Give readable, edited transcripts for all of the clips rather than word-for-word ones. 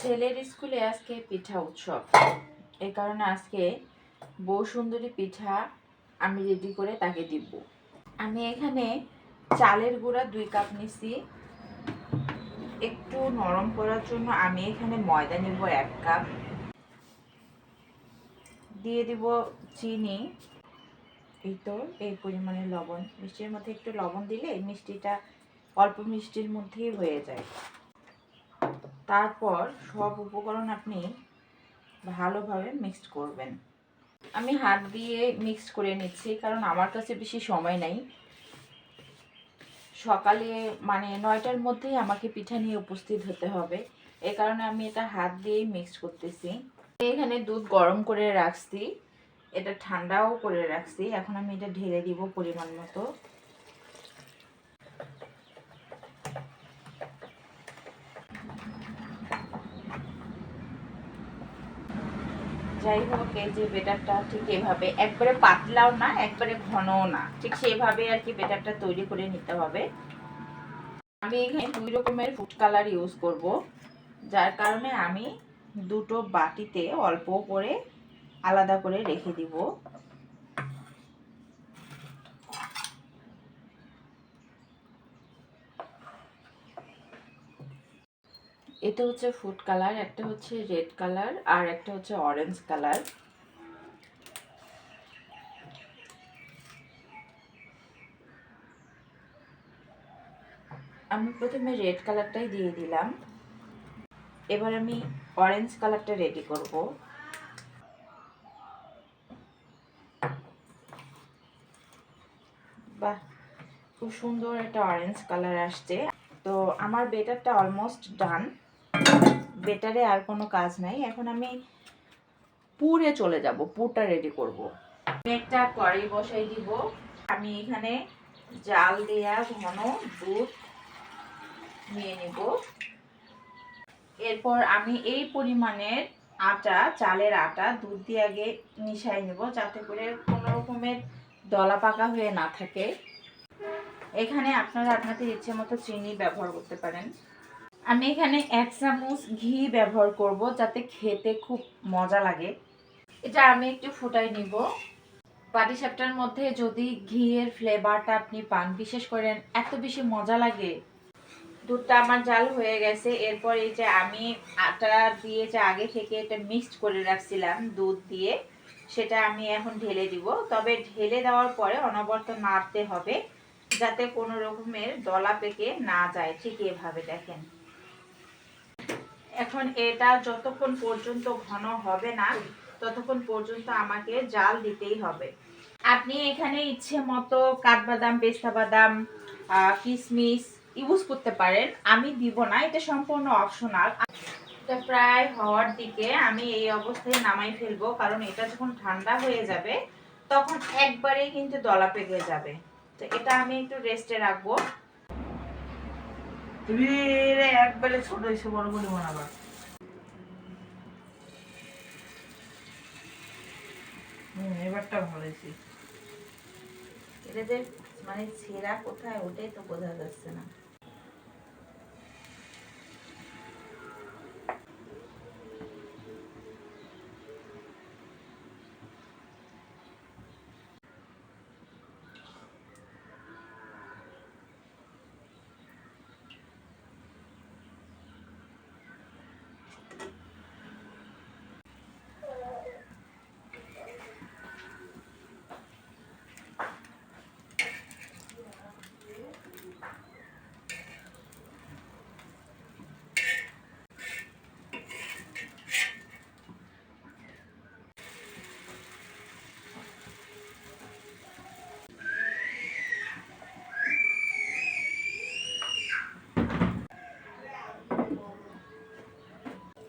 ছেলের স্কুলে আজকে পিঠা উৎসব, এই কারণে আজকে বউ সুন্দরী পিঠা আমি রেডি করে তাকে দিব। আমি এখানে চালের গুঁড়া 2 কাপ নিছি। একটু নরম করার জন্য আমি এখানে ময়দা নিব 1 কাপ, দিয়ে দিব চিনি। এই তো এই পরিমাণে লবণ, মিষ্টির মধ্যে একটু লবণ দিলে মিষ্টিটা অল্প মিষ্টির মধ্যেই হয়ে যায়। তারপর সব উপকরণ আপনি ভালোভাবে মিক্সড করবেন। আমি হাত দিয়ে মিক্স করে নিচ্ছি, কারণ আমার কাছে বেশি সময় নাই। সকালে মানে 9টার মধ্যেই আমাকে পিঠা নিয়ে উপস্থিত হতে হবে, এই কারণে আমি এটা হাত দিয়েই মিক্স করতেছি। এখানে দুধ গরম করে রাখছি, এটা ঠান্ডাও করে রাখছি। এখন আমি এটা ঢেলে দিব পরিমাণ মতো। যাই হোক, এই যে বেটারটা ঠিক এভাবে, একবারে পাতলাও না একবারে ঘনও না, ঠিক সেইভাবে আর কি বেটারটা তৈরি করে নিতে হবে। আমি এখানে 2 রকমের ফুড কালার ইউজ করব, যার কারণে আমি দুটো বাটিতে অল্প করে আলাদা করে রেখে দিব। এটা হচ্ছে ফুড কালার, একটা হচ্ছে রেড কালার আর একটা হচ্ছে অরেঞ্জ কালার। আমি প্রথমে রেড কালারটাই দিয়ে দিলাম। এবার আমি অরেঞ্জ কালারটা রেডি করব। বাহ, খুব সুন্দর একটা অরেঞ্জ কালার আসছে। তো আমার বেটারটা অলমোস্ট ডান, বেটারে আর কোনো কাজ নাই। এখন আমি পুরে চলে যাব, পুরটা রেডি করব। আমি একটা কড়াই বসাই দিব। আমি এখানে জাল দেয়া ঘন দুধ নিয়ে নিব। এরপর আমি এই পরিমাণের আটা, চালের আটা দুধ দিয়ে আগে মিশাই নেব, যাতে করে কোনো রকমের দলা পাকা হয়ে না থাকে। এখানে আপনারা আপনাদের ইচ্ছে মতো চিনি ব্যবহার করতে পারেন। আমি এখানে 1 চামচ ঘি ব্যবহার করব, যাতে খেতে খুব মজা লাগে। এটা আমি একটু ফুটাই নিব। পাটিসাপটার মধ্যে যদি ঘিয়ের ফ্লেভারটা আপনি পান, বিশেষ করে এত বেশি মজা লাগে। দুধটা আমার জাল হয়ে গেছে। এরপর এই যে আমি আটা দিয়ে যে আগে থেকে এটা মিক্সড করে রাখছিলাম দুধ দিয়ে, সেটা আমি এখন ঢেলে দিব। তবে ঢেলে দেওয়ার পরে অনবরত নাড়তে হবে, যাতে কোনো রকমের দলা পেকে না যায়। ঠিক এভাবে দেখেন। এখন এটা যতক্ষণ পর্যন্ত ঘন হবে না, ততক্ষণ পর্যন্ত আমাকে জাল দিতেই হবে। আপনি এখানে ইচ্ছে মতো কাঠবাদাম, পেস্তা বাদাম, কিশমিশ ইউজ করতে পারেন। আমি দিব না, এটা সম্পূর্ণ অপশনাল। এটা প্রায় হওয়ার দিকে, আমি এই অবস্থায় নামাই ফেলবো, কারণ এটা যখন ঠান্ডা হয়ে যাবে তখন একবারেই কিন্তু দলা পেকে যাবে। তো এটা আমি একটু রেস্টে রাখবো। তুমি একবারে ছোট এসে বড় করে বানাবা। এবারটা ভালো হয়েছে। এটা যে মানে ছেঁড়া কোথায় ওটাই তো বোঝা যাচ্ছে না।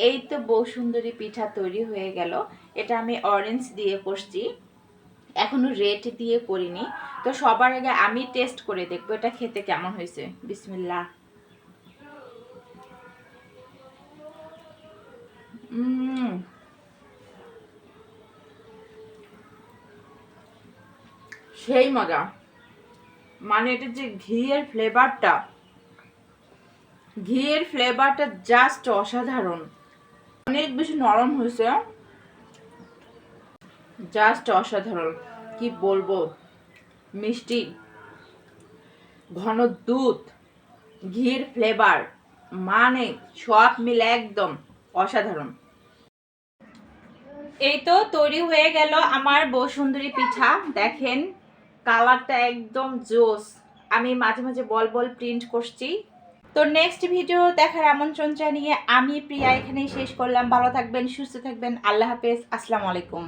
এই তো বউ সুন্দরী পিঠা তৈরি হয়ে গেল। এটা আমি অরেঞ্জ দিয়ে করছি, এখনো রেড দিয়ে করিনি। তো সবার আগে আমি টেস্ট করে দেখবো এটা খেতে কেমন হয়েছে। বিসমিল্লাহ। সেই মজা, মানে এটা যে ঘিয়ের ফ্লেভারটা জাস্ট অসাধারণ। অনেক বেশি নরম হয়েছে, জাস্ট অসাধারণ। কি বলবো, মিষ্টি, ঘন দুধ, ঘির ফ্লেভার, মানে সব মিলে একদম অসাধারণ। এই তো তৈরি হয়ে গেল আমার বসুন্ধরী পিঠা। দেখেন কালারটা একদম জোস। আমি মাঝে মাঝে বল বল প্রিন্ট করছি। তো নেক্সট ভিডিও দেখার আমন্ত্রণ জানিয়ে আমি প্রিয়া এখানেই শেষ করলাম। ভালো থাকবেন, সুস্থ থাকবেন। আল্লাহ হাফেজ, আসসালামু আলাইকুম।